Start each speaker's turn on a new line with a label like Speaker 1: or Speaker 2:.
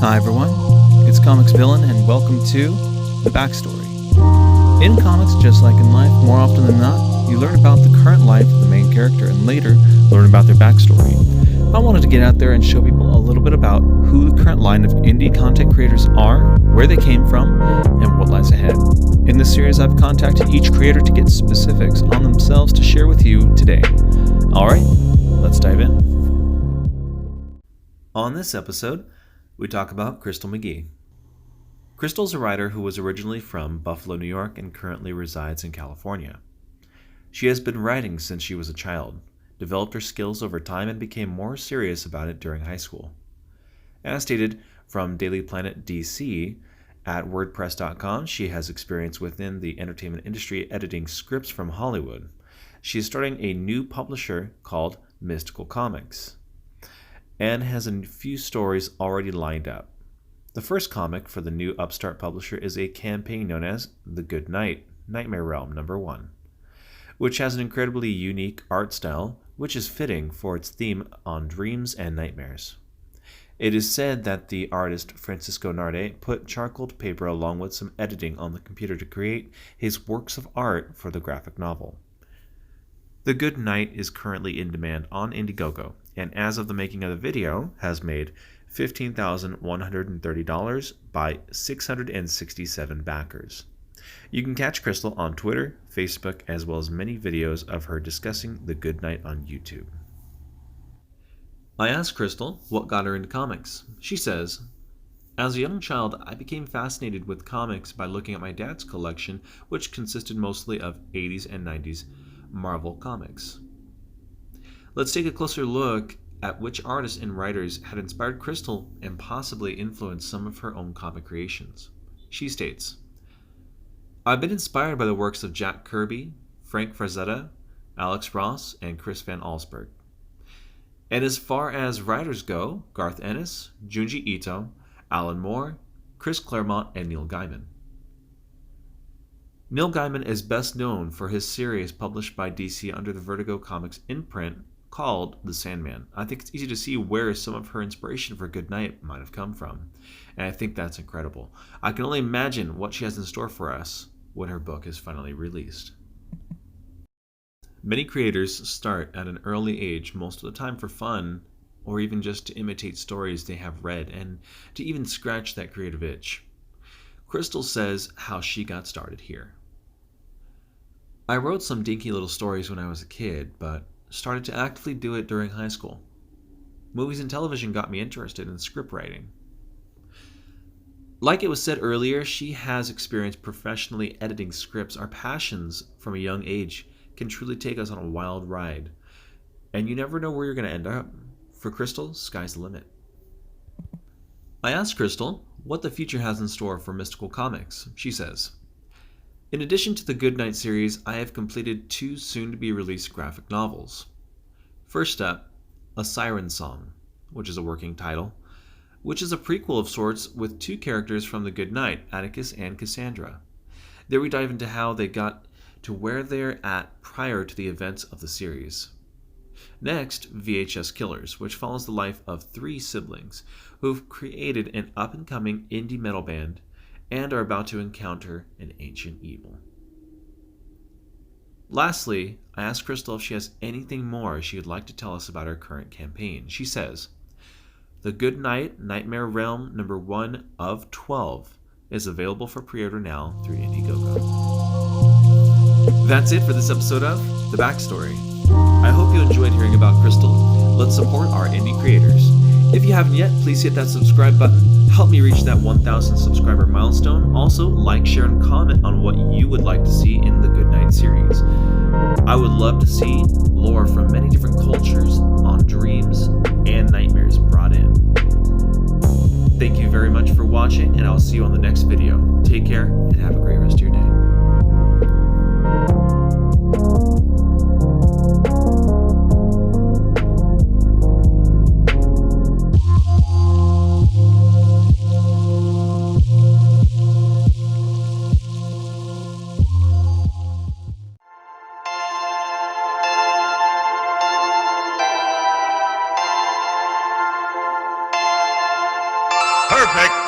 Speaker 1: Hi everyone, it's Comics Villain and welcome to The Backstory. In comics, just like in life, more often than not, you learn about the current life of the main character and later learn about their backstory. I wanted to get out there and show people a little bit about who the current line of indie content creators are, where they came from, and what lies ahead. In this series, I've contacted each creator to get specifics on themselves to share with you today. Alright, let's dive in. On this episode, we talk about Crystal Mcghee. Crystal's a writer who was originally from Buffalo, New York, and currently resides in California. She has been writing since she was a child, developed her skills over time, and became more serious about it during high school. As stated from Daily Planet DC, at WordPress.com, she has experience within the entertainment industry editing scripts from Hollywood. She is starting a new publisher called Mystical Comics, and has a few stories already lined up. The first comic for the new upstart publisher is a campaign known as The Good Night, Nightmare Realm #1, which has an incredibly unique art style, which is fitting for its theme on dreams and nightmares. It is said that the artist Francisco Narde put charcoal to paper along with some editing on the computer to create his works of art for the graphic novel. The Good Night is currently in demand on Indiegogo, and as of the making of the video, has made $15,130 by 667 backers. You can catch Crystal on Twitter, Facebook, as well as many videos of her discussing The Good Night on YouTube. I asked Crystal what got her into comics. She says, "As a young child, I became fascinated with comics by looking at my dad's collection, which consisted mostly of 80s and 90s Marvel comics. Let's take a closer look at which artists and writers had inspired Crystal and possibly influenced some of her own comic creations." She states, "I've been inspired by the works of Jack Kirby, Frank Frazetta, Alex Ross, and Chris Van Allsburg. And as far as writers go, Garth Ennis, Junji Ito, Alan Moore, Chris Claremont, and Neil Gaiman. Neil Gaiman is best known for his series published by DC under the Vertigo Comics imprint called The Sandman. I think it's easy to see where some of her inspiration for Good Night might have come from, and I think that's incredible. I can only imagine what she has in store for us when her book is finally released." Many creators start at an early age, most of the time for fun, or even just to imitate stories they have read and to even scratch that creative itch. Crystal says how she got started here. "I wrote some dinky little stories when I was a kid, but started to actively do it during high school. Movies and television got me interested in script writing." Like it was said earlier, she has experience professionally editing scripts. Our passions from a young age can truly take us on a wild ride, and you never know where you're going to end up. For Crystal, sky's the limit. I asked Crystal what the future has in store for Mystical Comics. She says, "In addition to the Good Night series, I have completed 2 soon-to-be-released graphic novels. First up, A Siren Song, which is a working title, which is a prequel of sorts with 2 characters from the Good Night, Atticus and Cassandra. There we dive into how they got to where they're at prior to the events of the series. Next, VHS Killers, which follows the life of 3 siblings who've created an up-and-coming indie metal band and are about to encounter an ancient evil." Lastly, I asked Crystal if she has anything more she would like to tell us about her current campaign. She says, "The Good Night, Nightmare Realm #1 of 12 is available for pre-order now through Indiegogo." That's it for this episode of The Backstory. I hope you enjoyed hearing about Crystal. Let's support our indie creators. If you haven't yet, please hit that subscribe button. Help me reach that 1,000 subscriber milestone. Also, like, share, and comment on what you would like to see in the Good Night series. I would love to see lore from many different cultures on dreams and nightmares brought in. Thank you very much for watching, and I'll see you on the next video. Take care, and have a great rest of your day.
Speaker 2: perfect.